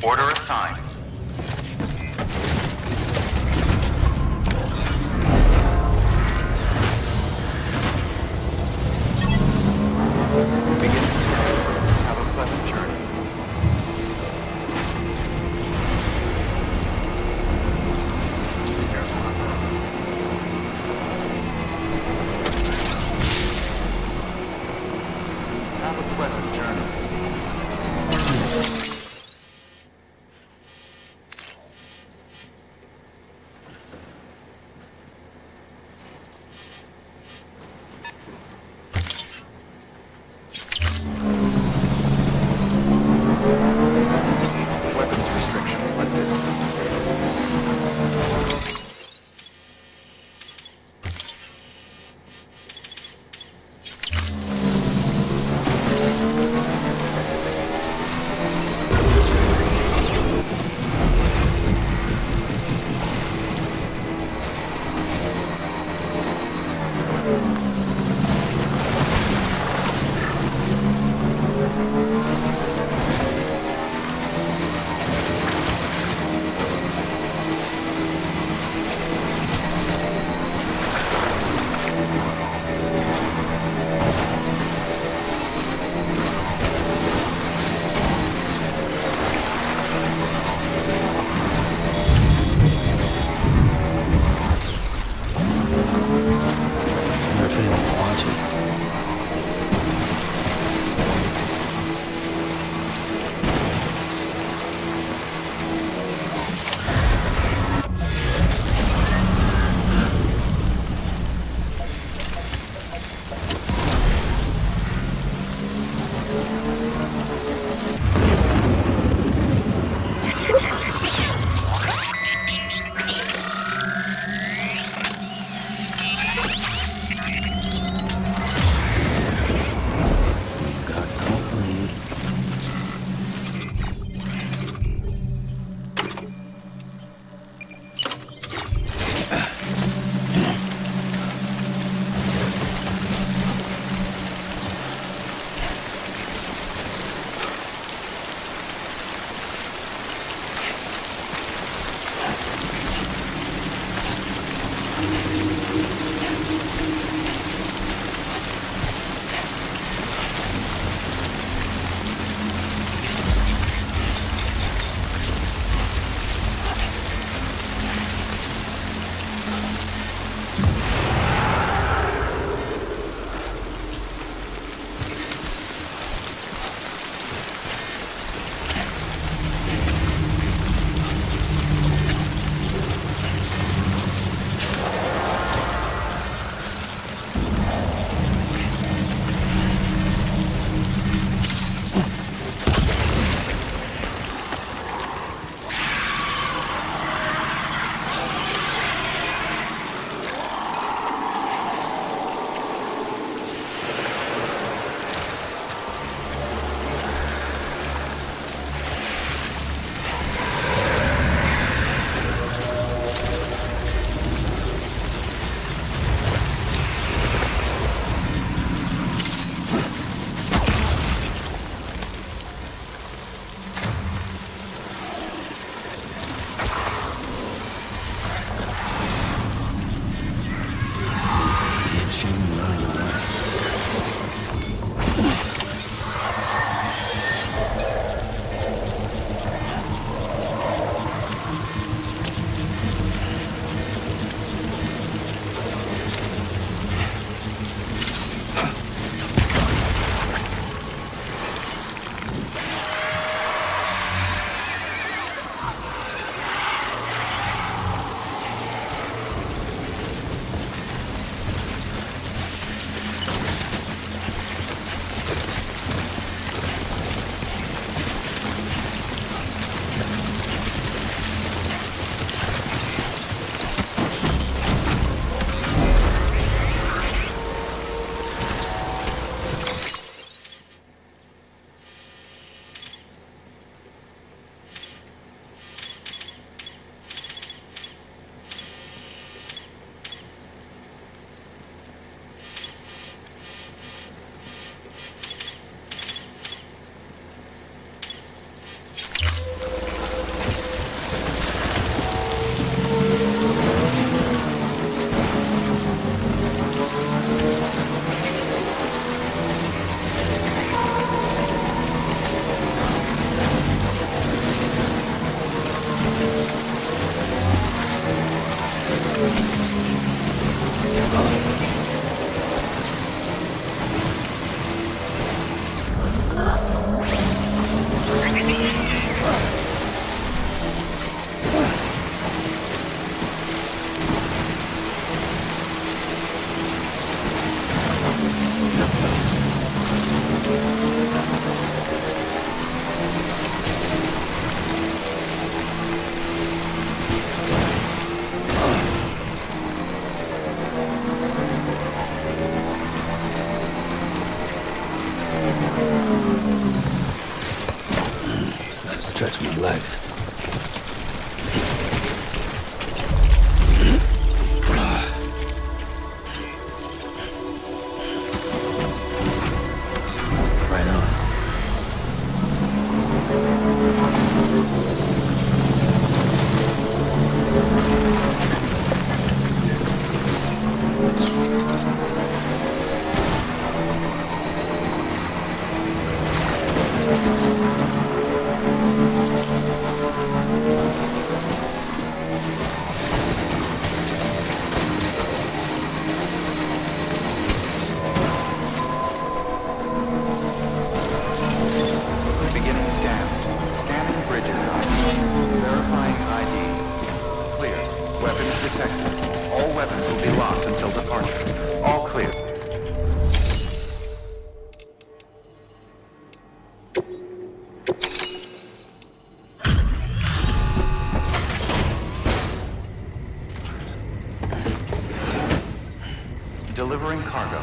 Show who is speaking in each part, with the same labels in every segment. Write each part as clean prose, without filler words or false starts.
Speaker 1: Order assigned. Begin descent. Have a pleasant journey. Have a pleasant journey.
Speaker 2: Legs. Right on.
Speaker 1: Beginning scan. Scanning bridges ID. Verifying ID. Clear. Weapons detected. All weapons will be locked until departure. All clear. Delivering cargo.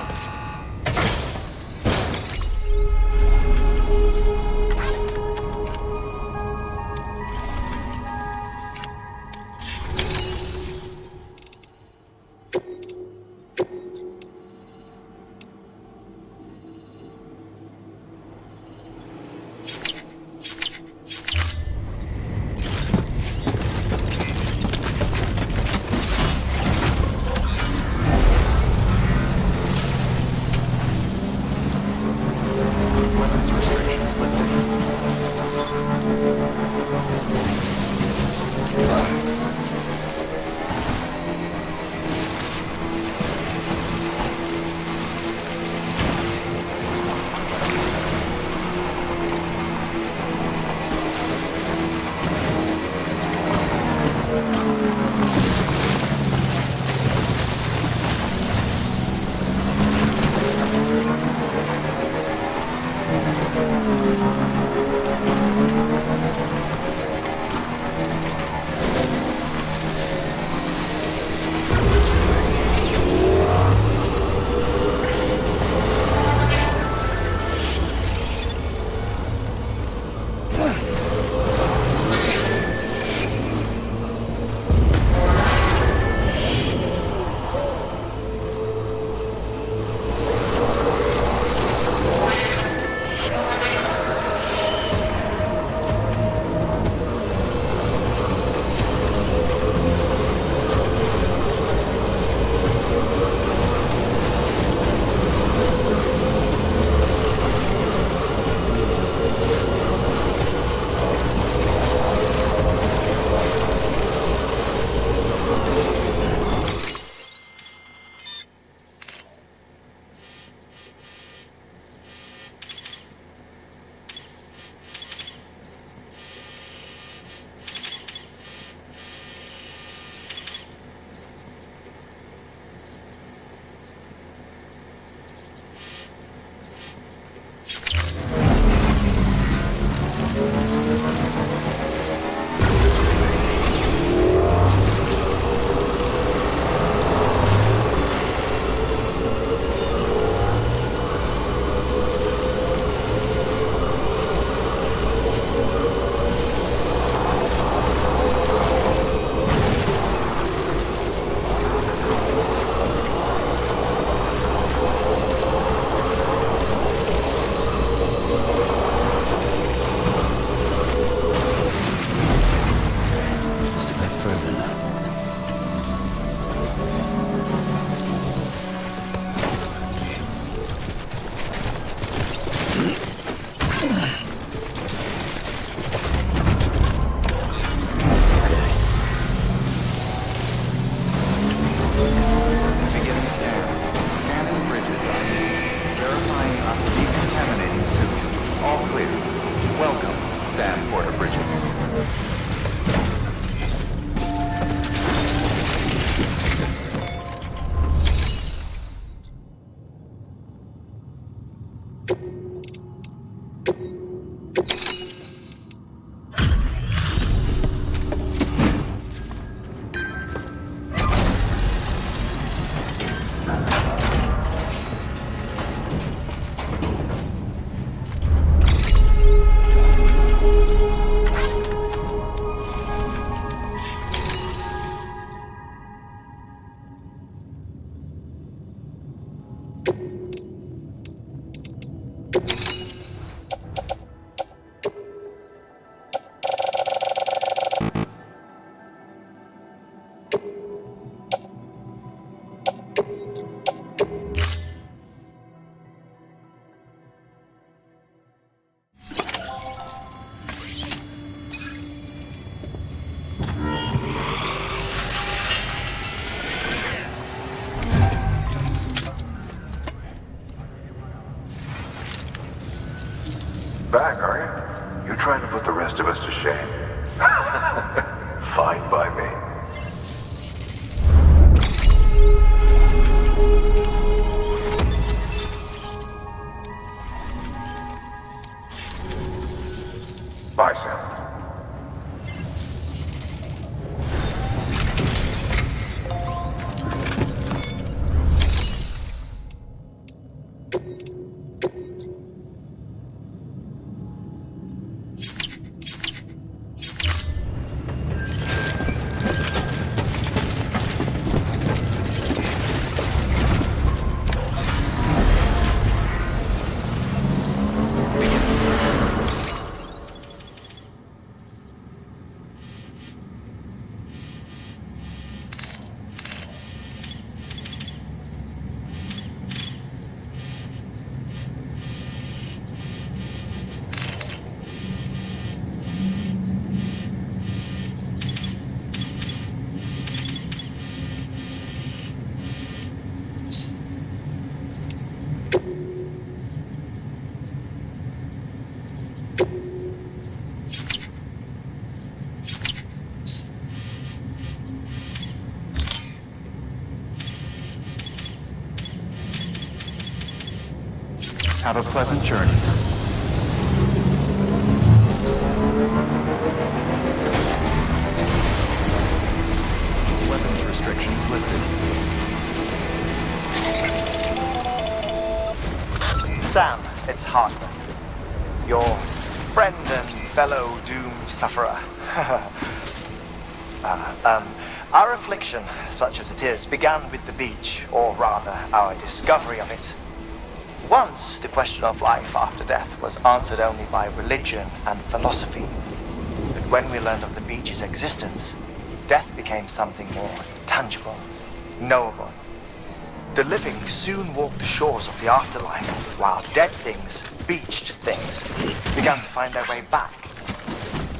Speaker 2: Fine by me. Bicep.
Speaker 1: Have a pleasant journey. Weapons restrictions lifted.
Speaker 3: Sam, it's Hartman. Your friend and fellow doom sufferer. Our affliction, such as it is, began with the beach, or rather, our discovery of it. Once, the question of life after death was answered only by religion and philosophy. But when we learned of the beach's existence, death became something more tangible, knowable. The living soon walked the shores of the afterlife, while dead things, beached things, began to find their way back.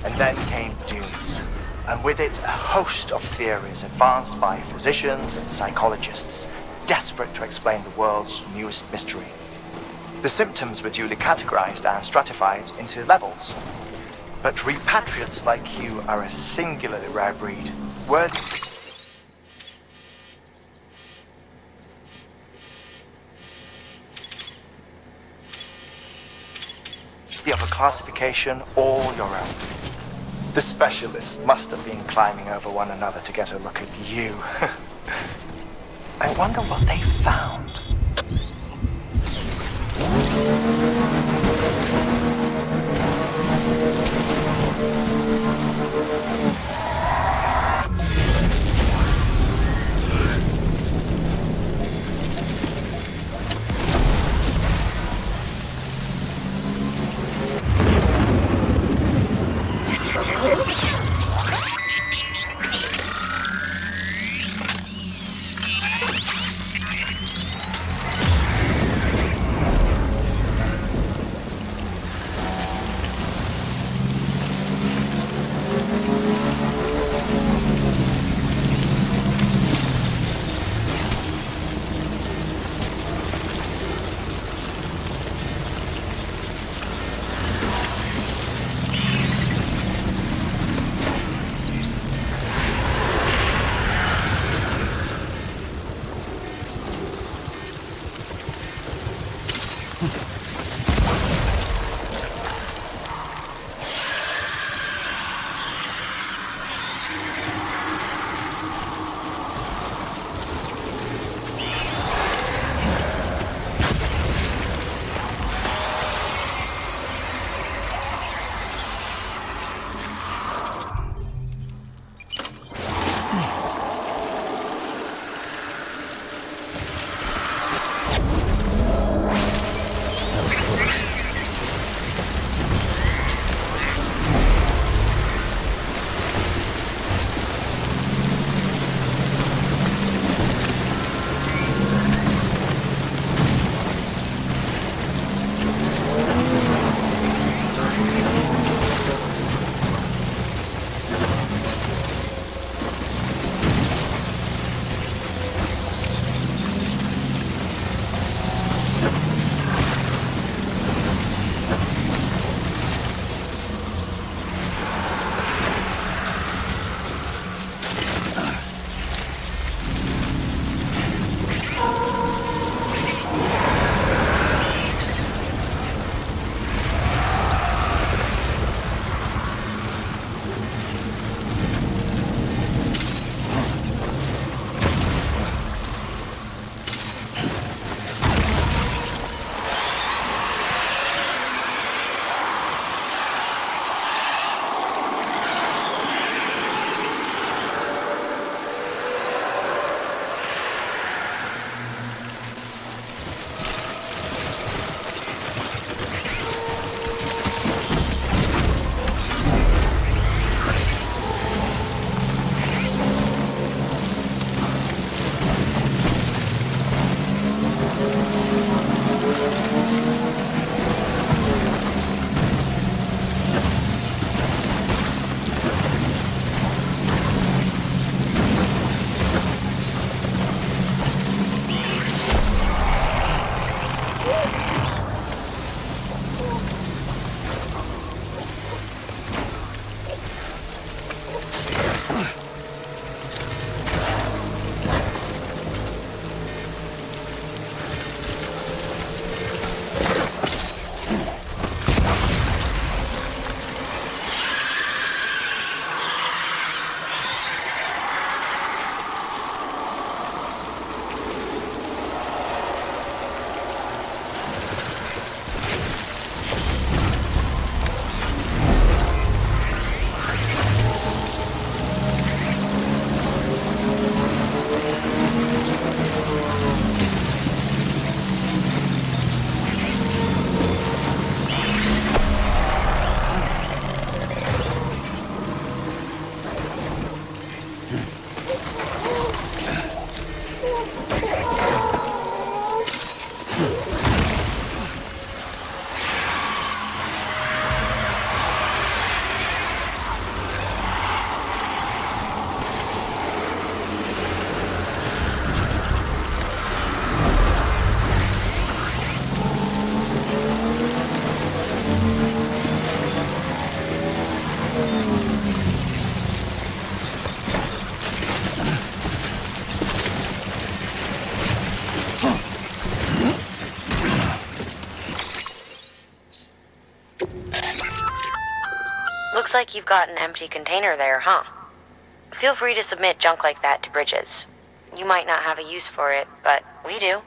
Speaker 3: And then came dunes, and with it a host of theories advanced by physicians and psychologists, desperate to explain the world's newest mystery. The symptoms were duly categorized and stratified into levels. But repatriates like you are a singularly rare breed, worthy of a classification all your own. The specialists must have been climbing over one another to get a look at you. I wonder what they found.
Speaker 4: Looks like you've got an empty container there, huh? Feel free to submit junk like that to Bridges. You might not have a use for it, but we do.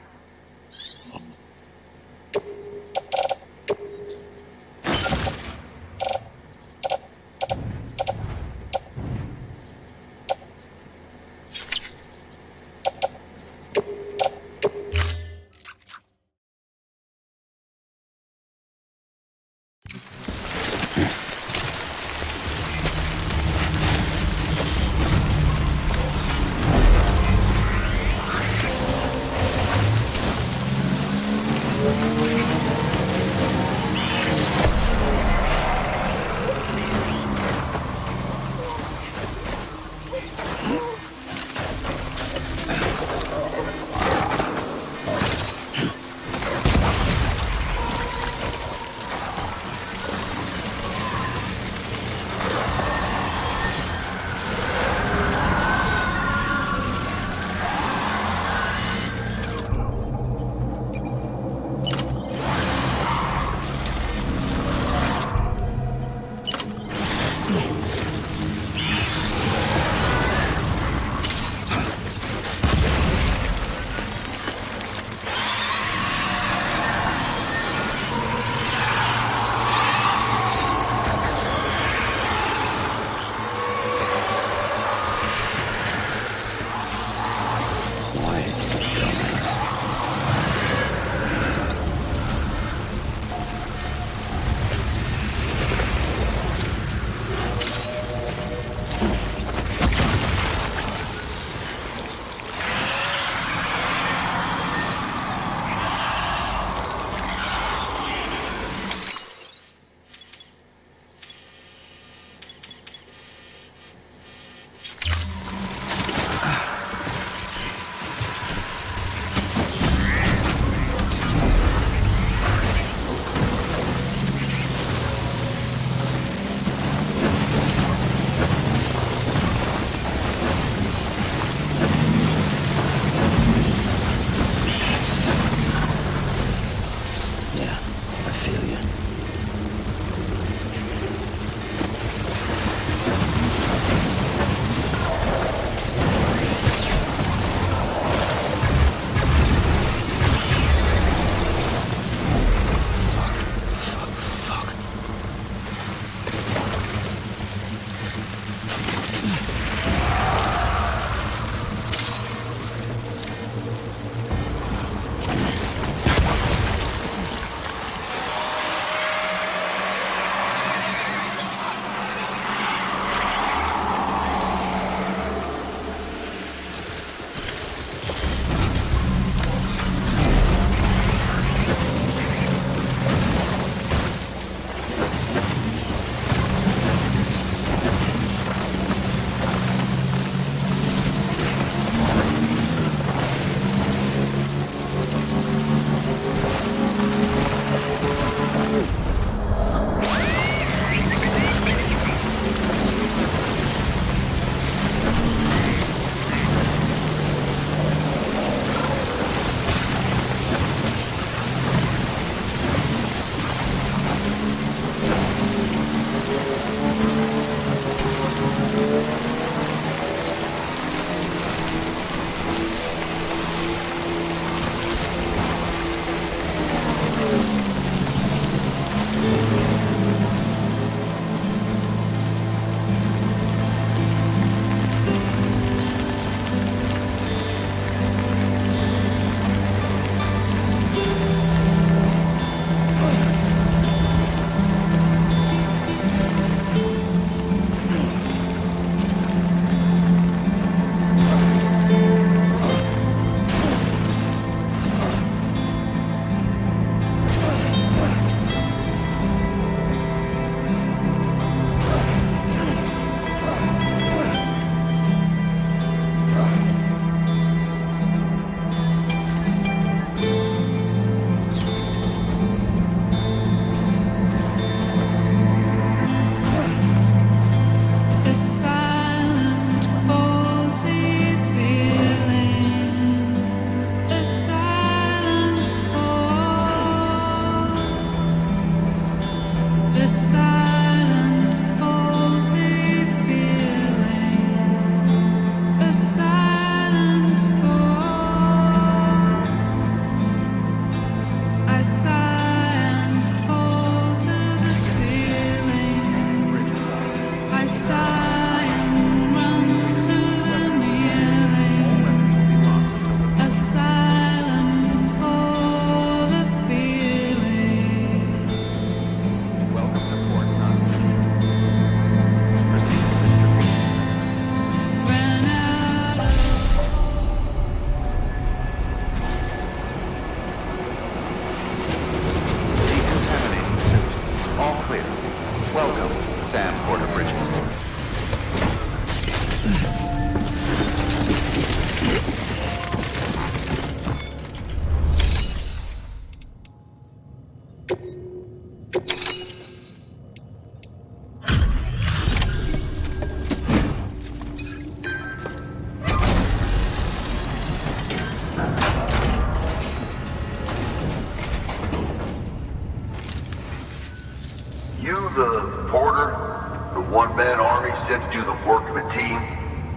Speaker 2: sent to do the work of a team,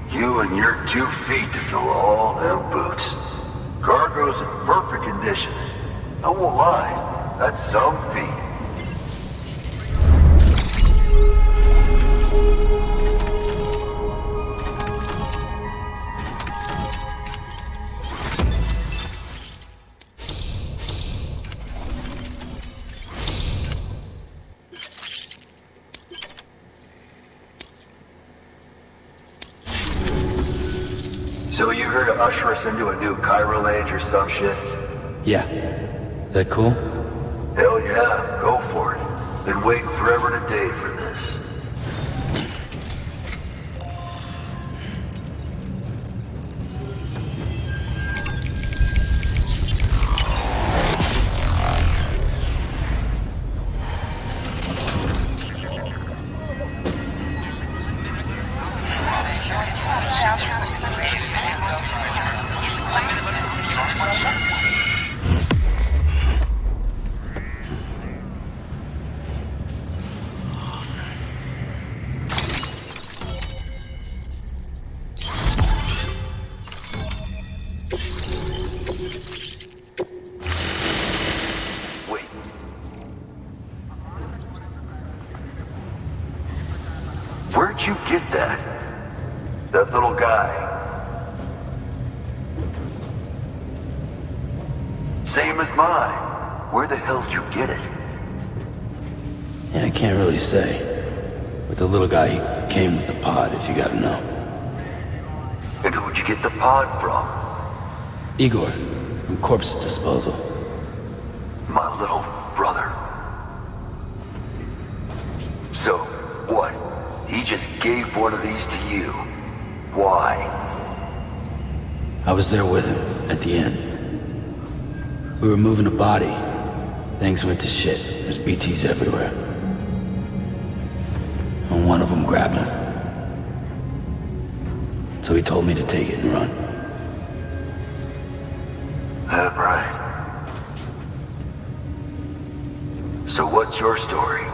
Speaker 2: you and your 2 feet to fill all them boots. Cargo's in perfect condition. I won't lie, that's some feat. So you here to usher us into a new chiral age or some shit?
Speaker 5: Yeah. That cool?
Speaker 2: Hell yeah, go for it. Been waiting forever and a day for this. Where'd you get that? That little guy? Same as mine. Where the hell did you get it?
Speaker 5: Yeah, I can't really say. But the little guy, he came with the pod, if you gotta know.
Speaker 2: And who'd you get the pod from?
Speaker 5: Igor, from Corpse Disposal.
Speaker 2: My little brother. So, what? He just gave one of these to you. Why?
Speaker 5: I was there with him, at the end. We were moving a body. Things went to shit. There's BTs everywhere. And one of them grabbed him. So he told me to take it and run.
Speaker 2: That right. So what's your story?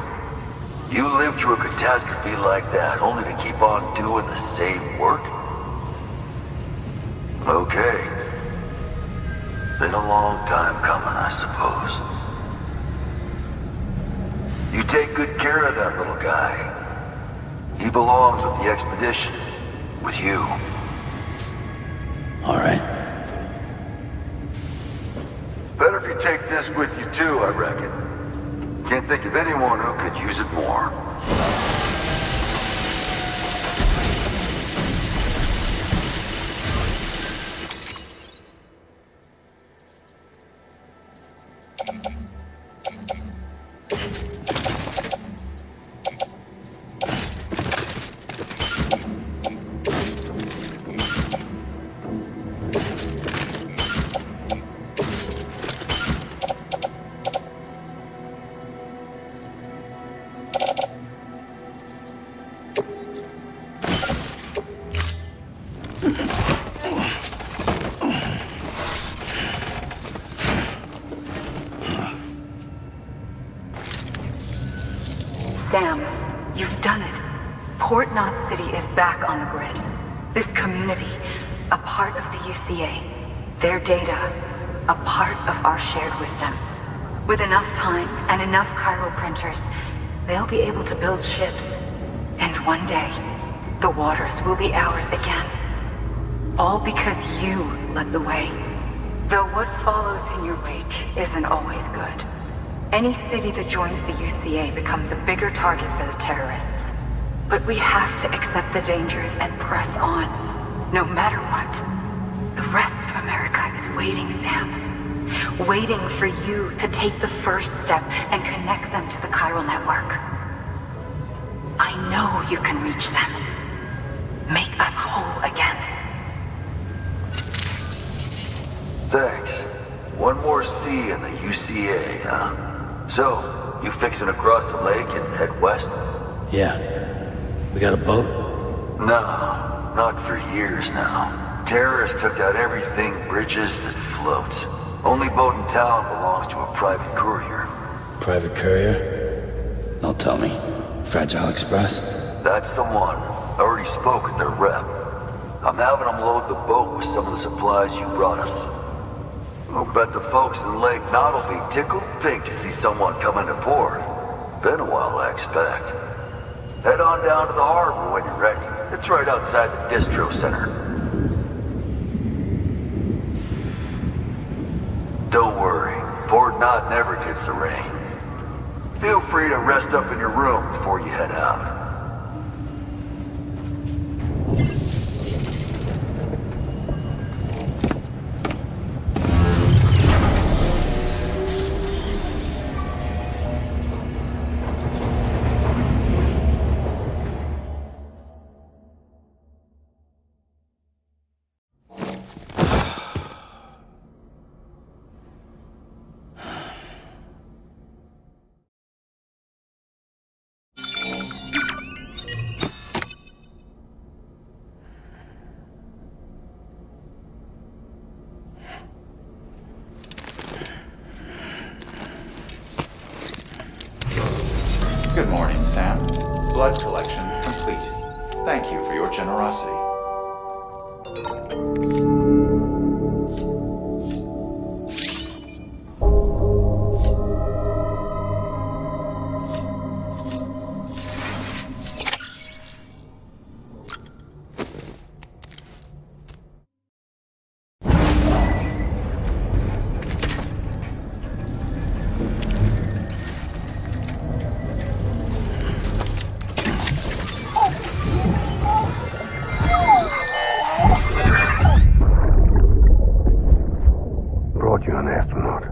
Speaker 2: You lived through a catastrophe like that, only to keep on doing the same work? Okay. Been a long time coming, I suppose. You take good care of that little guy. He belongs with the expedition. With you.
Speaker 5: All right.
Speaker 2: Better if you take this with you too, I reckon. Can't think of anyone who could use it more.
Speaker 6: Sam, you've done it. Port Knot City is back on the grid. This community, a part of the UCA. Their data, a part of our shared wisdom. With enough time and enough chiral printers, they'll be able to build ships. And one day, the waters will be ours again. All because you led the way. Though what follows in your wake isn't always good. Any city that joins the UCA becomes a bigger target for the terrorists. But we have to accept the dangers and press on, no matter what. The rest of America is waiting, Sam. Waiting for you to take the first step and connect them to the chiral network. I know you can reach them. Make us whole again.
Speaker 2: Thanks. One more C in the UCA, huh? So, you fixing to cross the lake and head west?
Speaker 5: Yeah. We got a boat?
Speaker 2: No, not for years now. Terrorists took out everything bridges that floats. Only boat in town belongs to a private courier.
Speaker 5: Private courier? Don't tell me. Fragile Express?
Speaker 2: That's the one. I already spoke with their rep. I'm having them load the boat with some of the supplies you brought us. I'll bet the folks in Lake Knot will be tickled pink to see someone come into port. Been a while, I expect. Head on down to the harbor when you're ready. It's right outside the distro center. Don't worry, Port Knot never gets the rain. Feel free to rest up in your room before you head out.
Speaker 1: Good morning, Sam. Blood collection complete. Thank you for your generosity.
Speaker 7: You're an astronaut.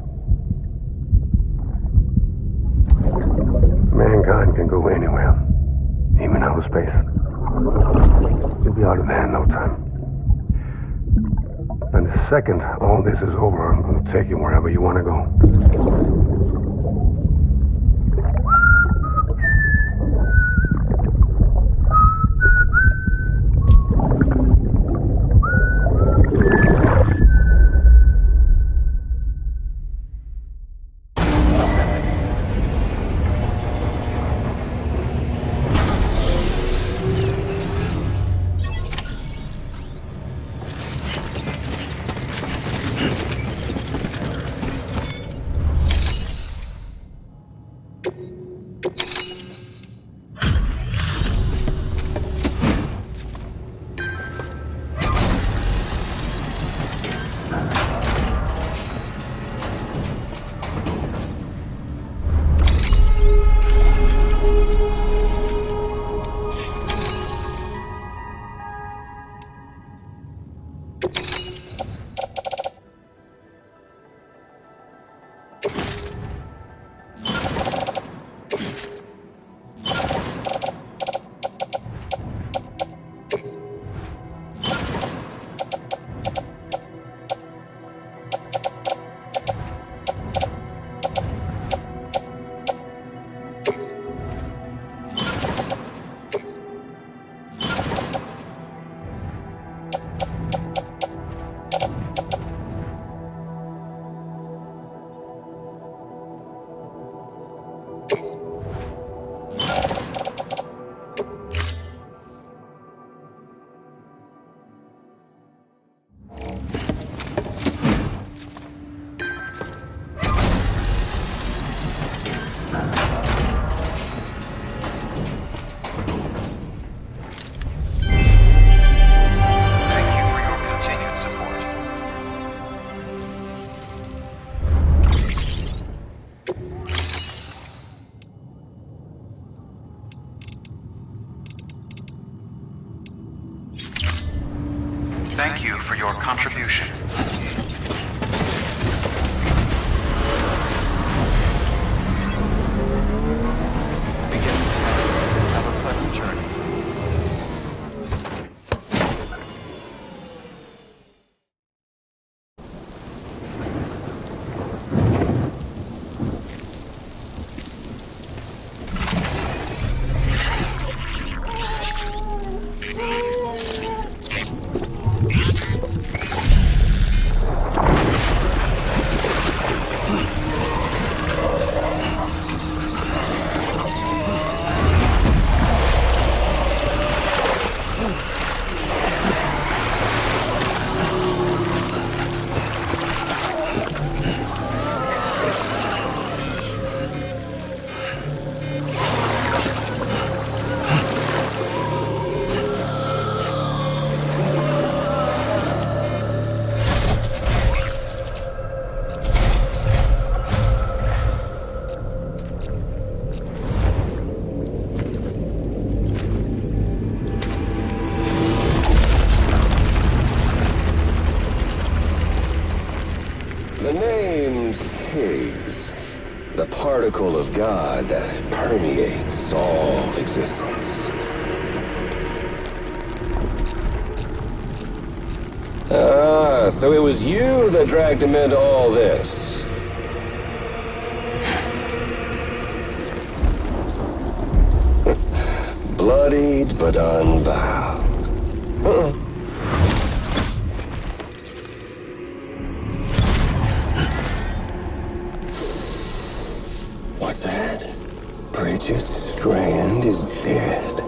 Speaker 7: Mankind can go anywhere, even outer space. You'll be out of there in no time. And the second all this is over, I'm going to take you wherever you want to go.
Speaker 1: Thank you for your contribution. Begin. Have a pleasant journey.
Speaker 8: Higgs, the particle of God that permeates all existence. Ah, so it was you that dragged him into all this. Bloodied but unbowed. What's that? Bridget Strand is dead.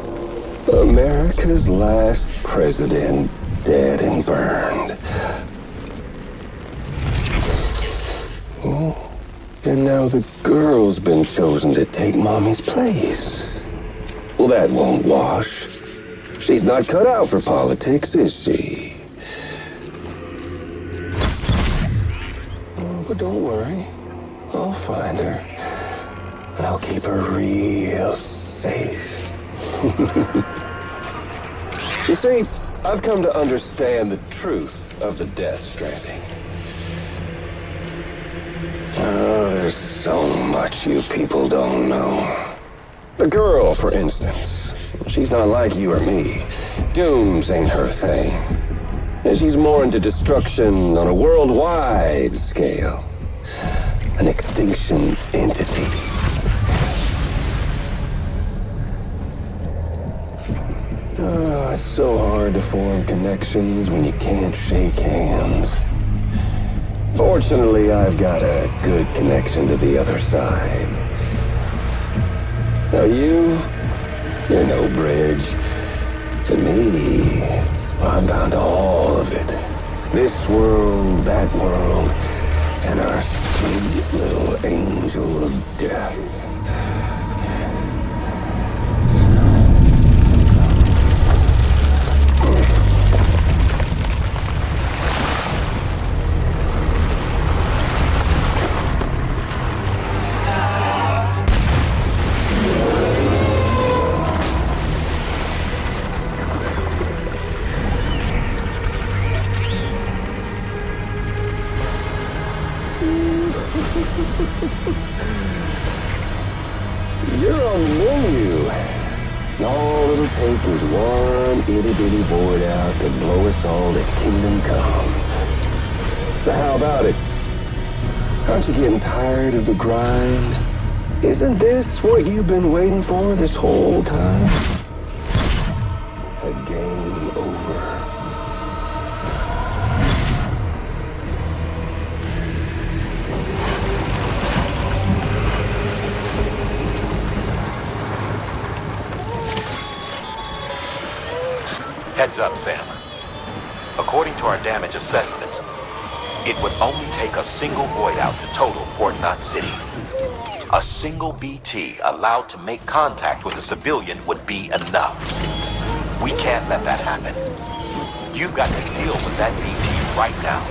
Speaker 8: America's last president dead and burned. Oh, and now the girl's been chosen to take Mommy's place. Well, that won't wash. She's not cut out for politics, is she? Oh, but don't worry. I'll find her. And I'll keep her real safe. You see, I've come to understand the truth of the Death Stranding. Oh, there's so much you people don't know. The girl, for instance, she's not like you or me. Dooms ain't her thing. And she's more into destruction on a worldwide scale. An extinction entity. Oh, it's so hard to form connections when you can't shake hands. Fortunately, I've got a good connection to the other side. Now you're no bridge. To me, I'm bound to all of it. This world, that world, and our sweet little angel of death. You're on the menu. And all it'll take is one itty-bitty void out to blow us all to kingdom come. So how about it? Aren't you getting tired of the grind? Isn't this what you've been waiting for this whole time? A game over.
Speaker 9: Heads up, Sam. According to our damage assessments, it would only take a single void out to total Port Knot City. A single BT allowed to make contact with a civilian would be enough. We can't let that happen. You've got to deal with that BT right now.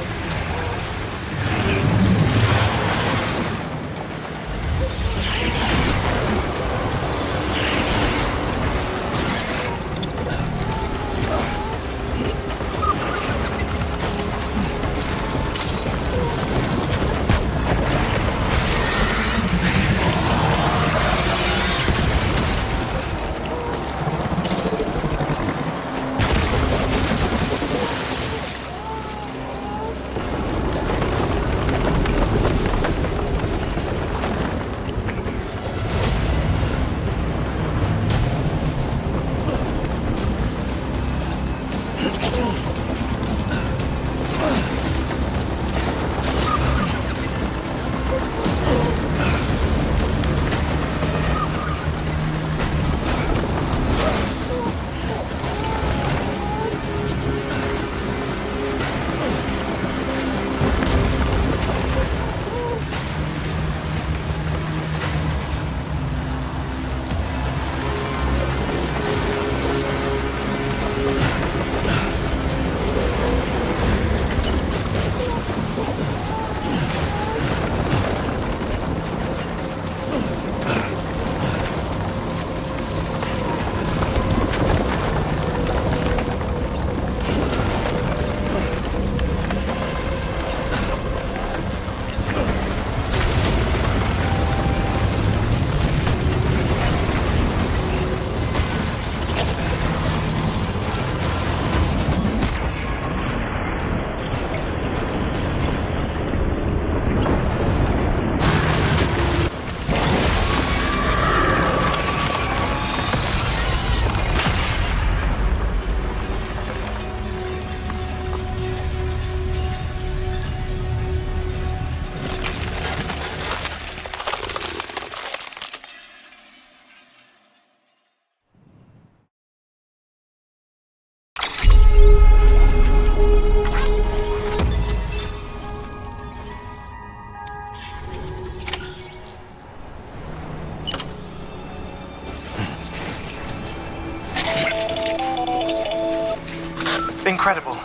Speaker 3: Incredible.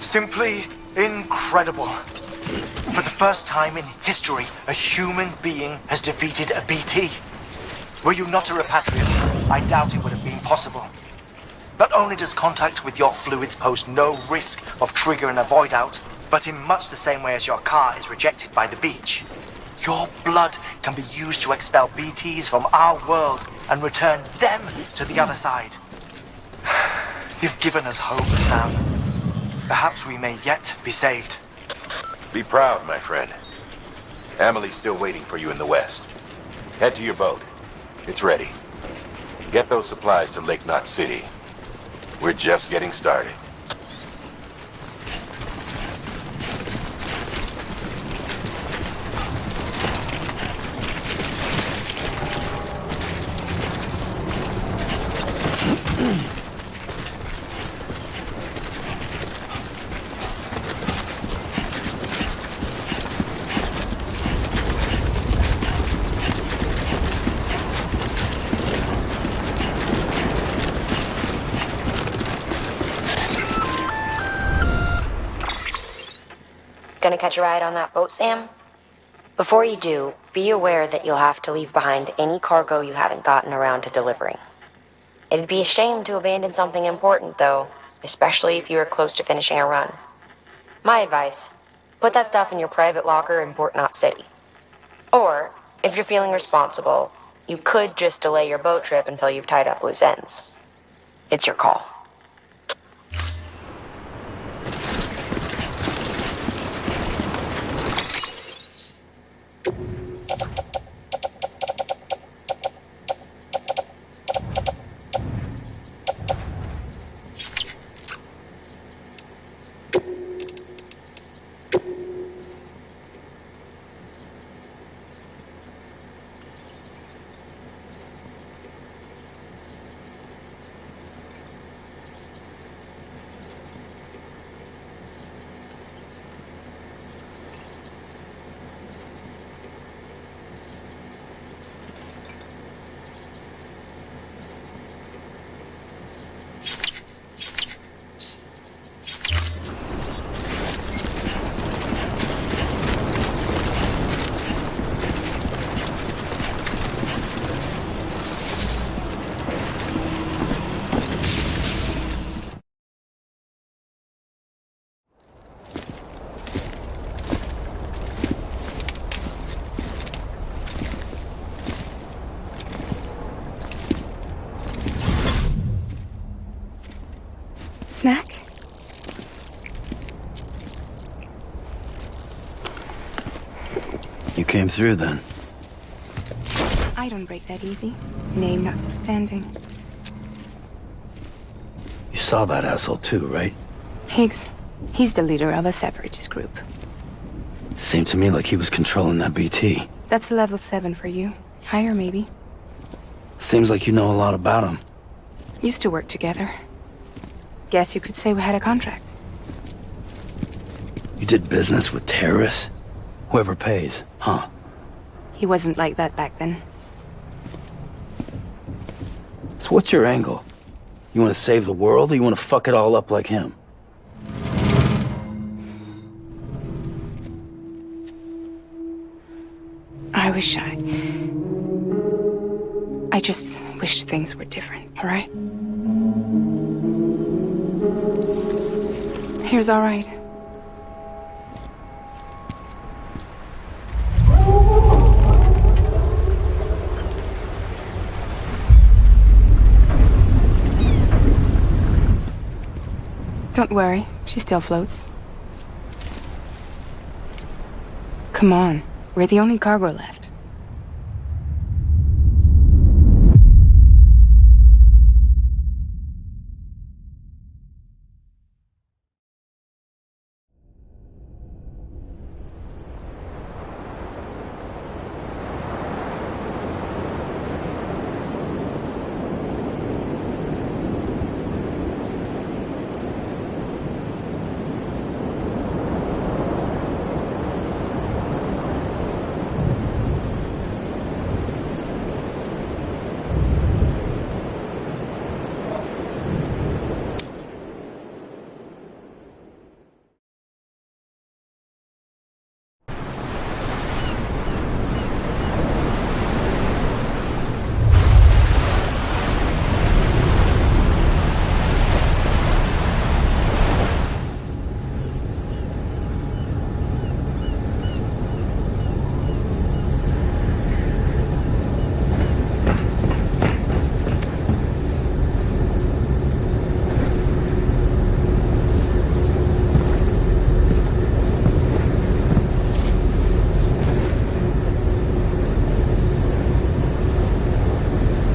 Speaker 3: Simply incredible. For the first time in history, a human being has defeated a BT. Were you not a repatriate, I doubt it would have been possible. Not only does contact with your fluids pose no risk of triggering a void out, but in much the same way as your car is rejected by the beach, your blood can be used to expel BTs from our world and return them to the other side. You've given us hope, Sam. Perhaps we may yet be saved.
Speaker 9: Be proud, my friend. Emily's still waiting for you in the west. Head to your boat. It's ready. Get those supplies to Lake Knot City. We're just getting started.
Speaker 4: Gonna catch a ride on that boat, Sam? Before you do, be aware that you'll have to leave behind any cargo you haven't gotten around to delivering. It'd be a shame to abandon something important, though, especially if you are close to finishing a run. My advice, put that stuff in your private locker in Port Knot City. Or, if you're feeling responsible, you could just delay your boat trip until you've tied up loose ends. It's your call.
Speaker 10: Snack?
Speaker 5: You came through then.
Speaker 10: I don't break that easy. Name notwithstanding.
Speaker 5: You saw that asshole too, right?
Speaker 10: Higgs. He's the leader of a separatist group.
Speaker 5: Seemed to me like he was controlling that BT.
Speaker 10: That's level 7 for you. Higher, maybe.
Speaker 5: Seems like you know a lot about him.
Speaker 10: Used to work together. Guess you could say we had a contract.
Speaker 5: You did business with terrorists? Whoever pays, huh?
Speaker 10: He wasn't like that back then.
Speaker 5: So what's your angle? You want to save the world, or you want to fuck it all up like him?
Speaker 10: I just wished things were different, all right? Here's all right. Don't worry, she still floats. Come on, we're the only cargo left.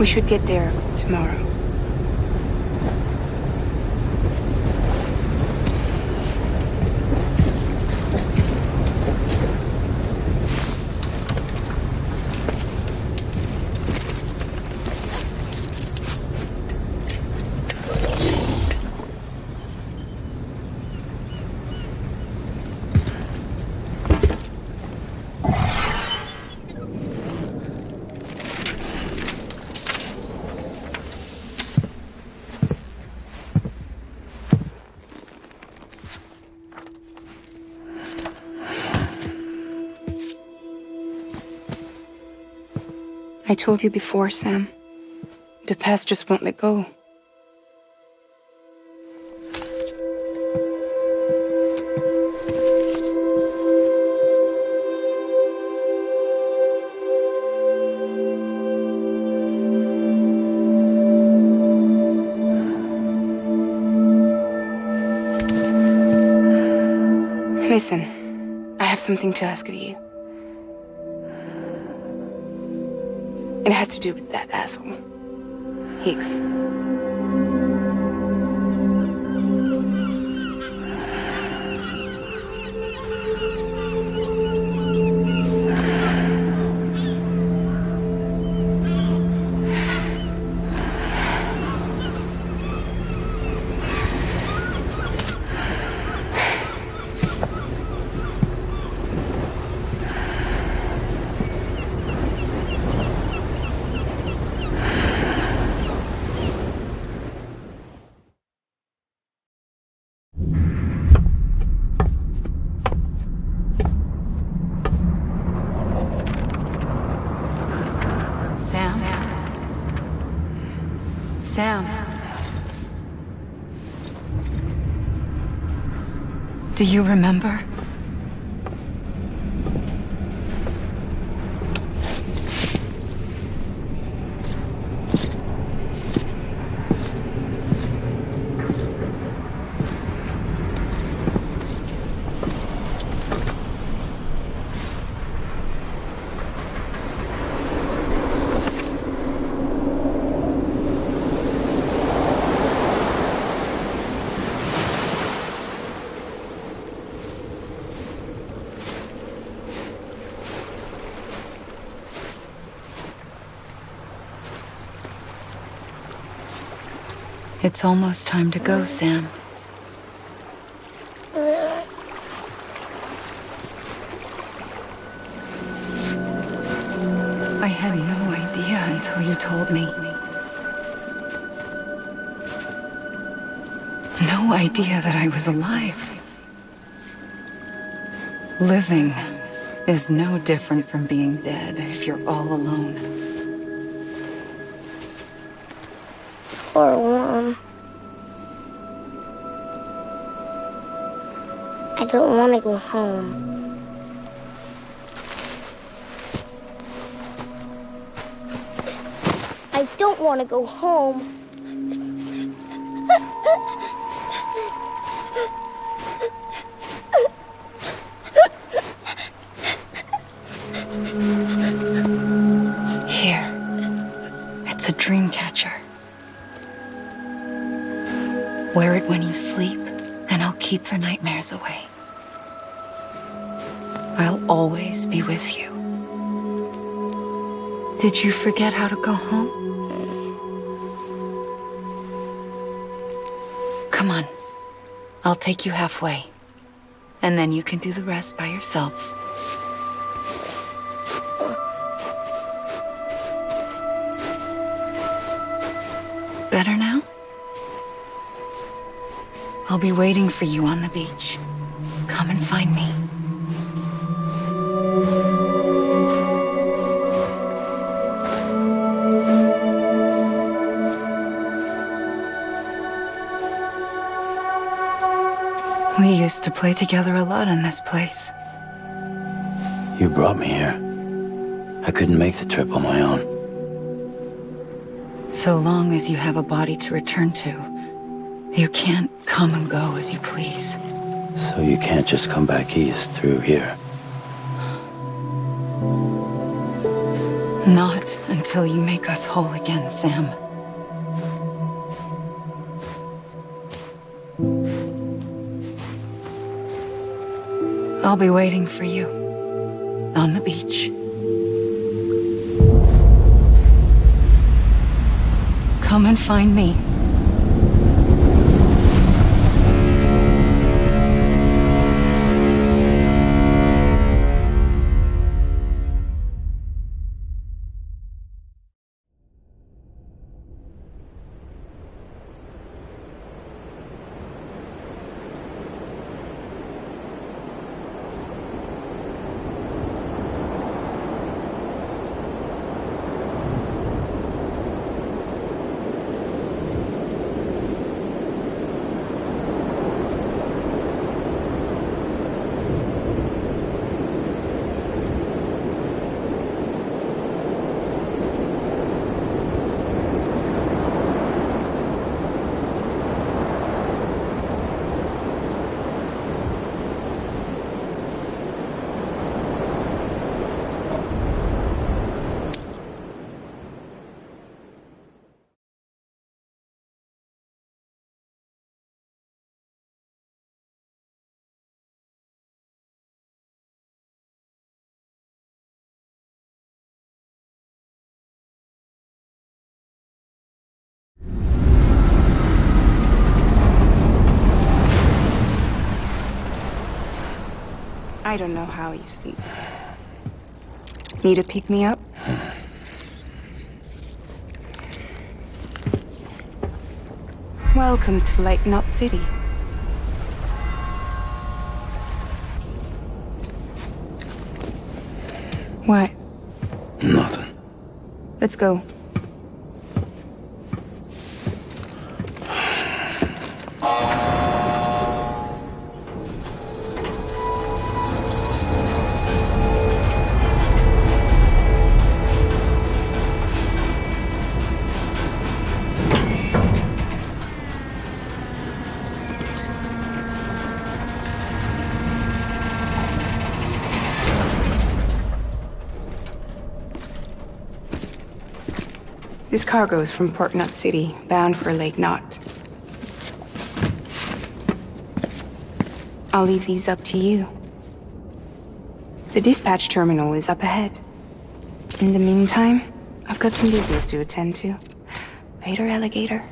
Speaker 10: We should get there tomorrow. I told you before, Sam. The past just won't let go. Listen, I have something to ask of you. It has to do with that asshole, Higgs.
Speaker 6: Sam. Do you remember? It's almost time to go, Sam. I had no idea until you told me. No idea that I was alive. Living is no different from being dead if you're all alone.
Speaker 11: Poor worm. I don't want to go home. I don't want to go home.
Speaker 6: Here. It's a dream catcher. Wear it when you sleep, and I'll keep the nightmares away. I'll always be with you. Did you forget how to go home? Come on. I'll take you halfway. And then you can do the rest by yourself. Better now? I'll be waiting for you on the beach. Come and find me. We used to play together a lot in this place.
Speaker 5: You brought me here. I couldn't make the trip on my own.
Speaker 6: So long as you have a body to return to, you can't come and go as you please.
Speaker 5: So you can't just come back east through here?
Speaker 10: Not until you make us whole again, Sam. I'll be waiting for you on the beach. Come and find me. I don't know how you sleep. Need to pick me up? Welcome to Lake Knot City. What?
Speaker 5: Nothing.
Speaker 10: Let's go. This cargo is from Port Knot City, bound for Lake Knot. I'll leave these up to you. The dispatch terminal is up ahead. In the meantime, I've got some business to attend to. Later, alligator.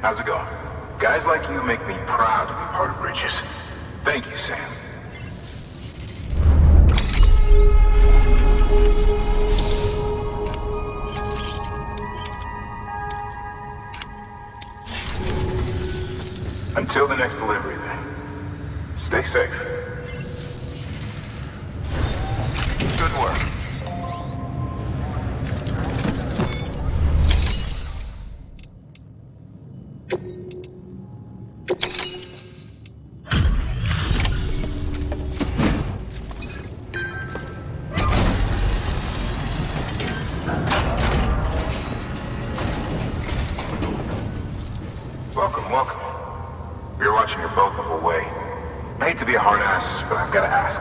Speaker 12: How's it going? Guys like you make me proud to be part of Bridges. Thank you, Sam. Until the next delivery, then. Stay safe. Good work. Welcome. We were watching your boat move away. I hate to be a hard ass, but I've got to ask.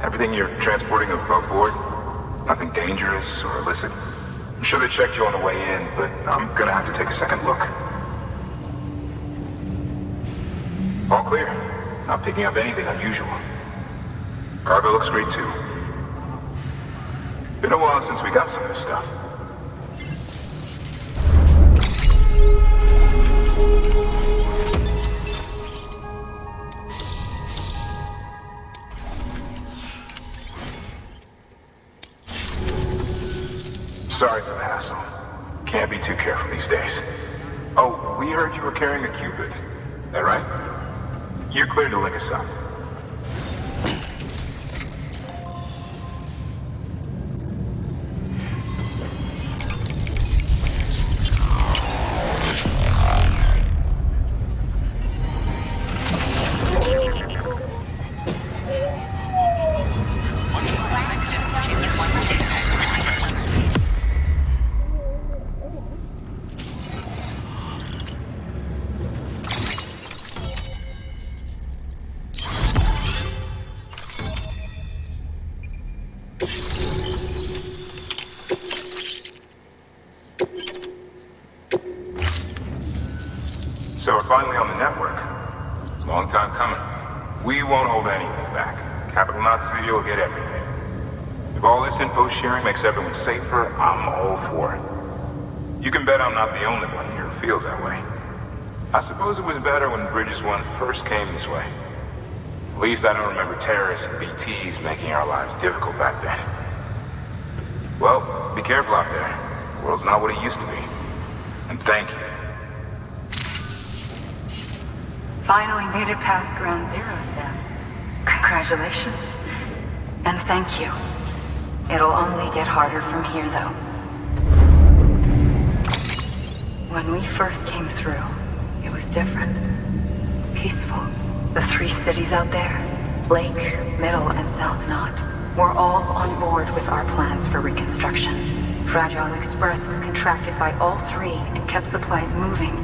Speaker 12: Everything you're transporting above board? Nothing dangerous or illicit? I'm sure they checked you on the way in, but I'm gonna have to take a second look. All clear. Not picking up anything unusual. Cargo looks great too. Been a while since we got some of this stuff. Sorry for the hassle. Can't be too careful these days. Oh, we heard you were carrying a Cupid. That right? You're clear to link us up. So we're finally on the network. Long time coming. We won't hold anything back. Capital Knot City will get everything. If all this info sharing makes everyone safer, I'm all for it. You can bet I'm not the only one here who feels that way. I suppose it was better when Bridges 1 first came this way. At least I don't remember terrorists and BTs making our lives difficult back then. Well, be careful out there. The world's not what it used to be. And thank you.
Speaker 6: Finally made it past ground zero, Sam. Congratulations. And thank you. It'll only get harder from here, though. When we first came through, it was different. Peaceful. The 3 cities out there, Lake, Middle, and South Knot, were all on board with our plans for reconstruction. Fragile Express was contracted by all 3 and kept supplies moving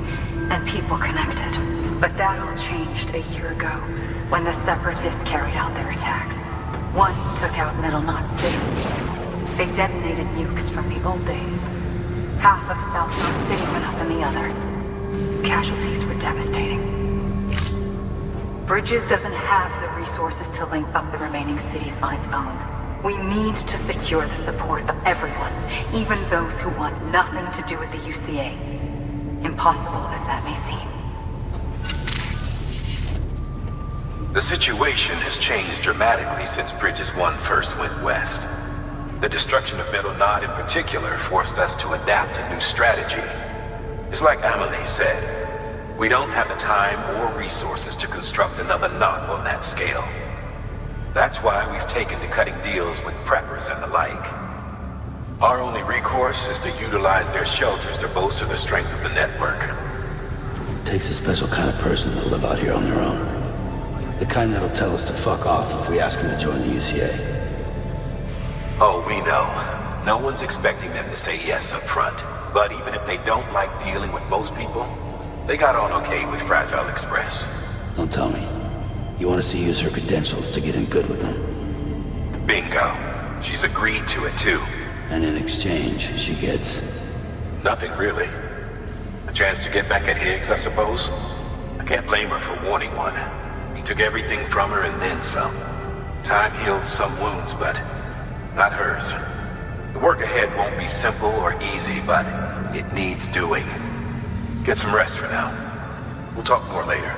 Speaker 6: and people connected. But that all changed a year ago, when the Separatists carried out their attacks. One took out Middle Knot City. They detonated nukes from the old days. Half of South Knot City went up in the other. Casualties were devastating. Bridges doesn't have the resources to link up the remaining cities on its own. We need to secure the support of everyone, even those who want nothing to do with the UCA. Impossible as that may seem.
Speaker 9: The situation has changed dramatically since Bridges 1 first went west. The destruction of Middle Knot in particular forced us to adapt a new strategy. It's like Amelie said, we don't have the time or resources to construct another knot on that scale. That's why we've taken to cutting deals with preppers and the like. Our only recourse is to utilize their shelters to bolster the strength of the network.
Speaker 5: It takes a special kind of person to live out here on their own. The kind that'll tell us to fuck off if we ask him to join the UCA.
Speaker 9: Oh, we know. No one's expecting them to say yes up front. But even if they don't like dealing with most people, they got on okay with Fragile Express.
Speaker 5: Don't tell me. You want us to use her credentials to get in good with them?
Speaker 9: Bingo. She's agreed to it too.
Speaker 5: And in exchange, she gets...
Speaker 9: Nothing really. A chance to get back at Higgs, I suppose. I can't blame her for wanting one. He took everything from her and then some. Time heals some wounds, but not hers. The work ahead won't be simple or easy, but it needs doing. Get some rest for now. We'll talk more later.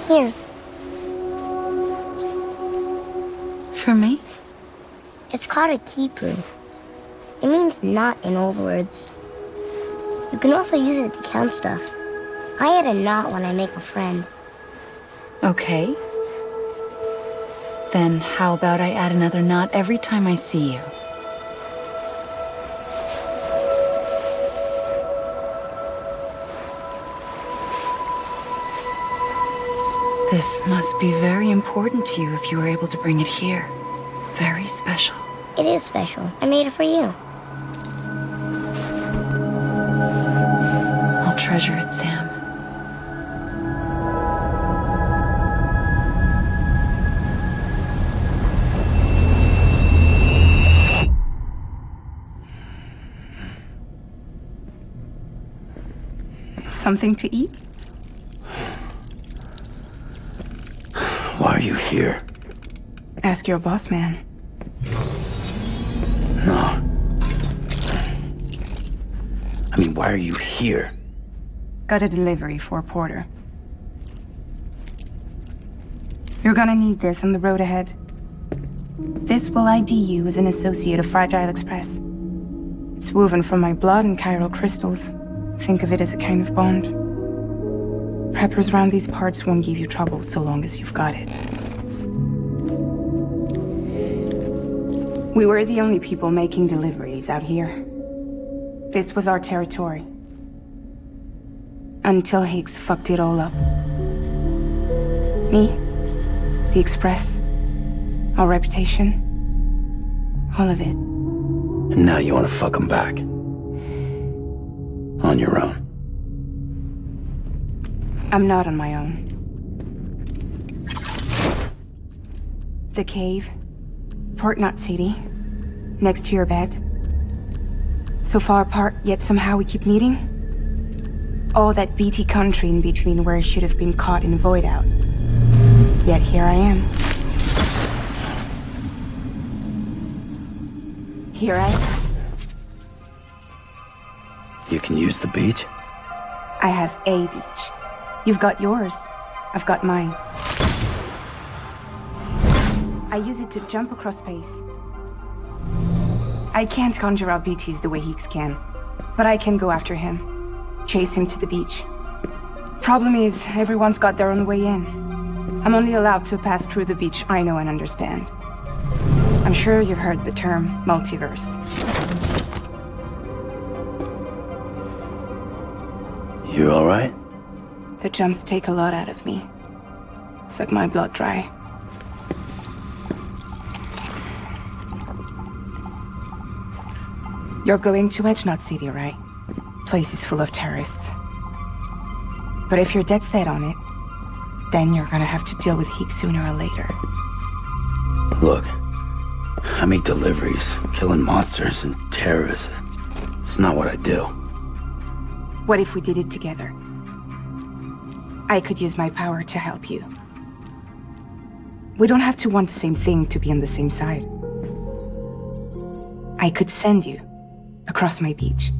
Speaker 11: Here.
Speaker 6: For me?
Speaker 11: It's called a keeper. It means knot in old words. You can also use it to count stuff. I add a knot when I make a friend.
Speaker 6: Okay. Then how about I add another knot every time I see you? This must be very important to you if you were able to bring it here. Very special.
Speaker 11: It is special. I made it for you.
Speaker 6: I'll treasure it, Sam.
Speaker 10: Something to eat?
Speaker 5: Why are you here?
Speaker 10: Ask your boss man.
Speaker 5: No. I mean, why are you here?
Speaker 10: Got a delivery for Porter. You're gonna need this on the road ahead. This will ID you as an associate of Fragile Express. It's woven from my blood and chiral crystals. Think of it as a kind of bond. Preppers around these parts won't give you trouble so long as you've got it. We were the only people making deliveries out here. This was our territory. Until Higgs fucked it all up. Me, the Express, our reputation, all of it.
Speaker 5: And now you want to fuck him back. On your own.
Speaker 10: I'm not on my own. The cave, Port Knot City, next to your bed. So far apart, yet somehow we keep meeting. All that BT country in between where I should have been caught in Void Out. Yet here I am. Here I am.
Speaker 5: You can use the beach?
Speaker 10: I have a beach. You've got yours. I've got mine. I use it to jump across space. I can't conjure up BTs the way Higgs can, but I can go after him. Chase him to the beach. Problem is, everyone's got their own way in. I'm only allowed to pass through the beach I know and understand. I'm sure you've heard the term multiverse.
Speaker 5: You all right?
Speaker 10: The jumps take a lot out of me. Suck my blood dry. You're going to Edge Knot City, right? Place is full of terrorists. But if you're dead set on it, then you're gonna have to deal with Higgs sooner or later.
Speaker 5: Look, I make deliveries, killing monsters and terrorists. It's not what I do.
Speaker 10: What if we did it together? I could use my power to help you. We don't have to want the same thing to be on the same side. I could send you across my beach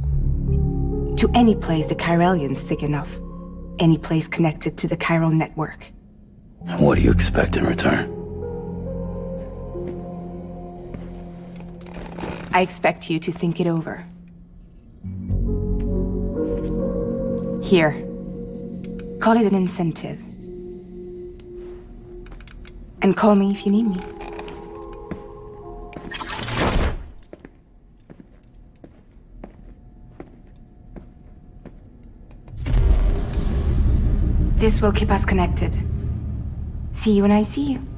Speaker 10: to any place the Chiralian's thick enough. Any place connected to the chiral network.
Speaker 5: What do you expect in return?
Speaker 10: I expect you to think it over. Here. Call it an incentive. And call me if you need me. This will keep us connected. See you when I see you.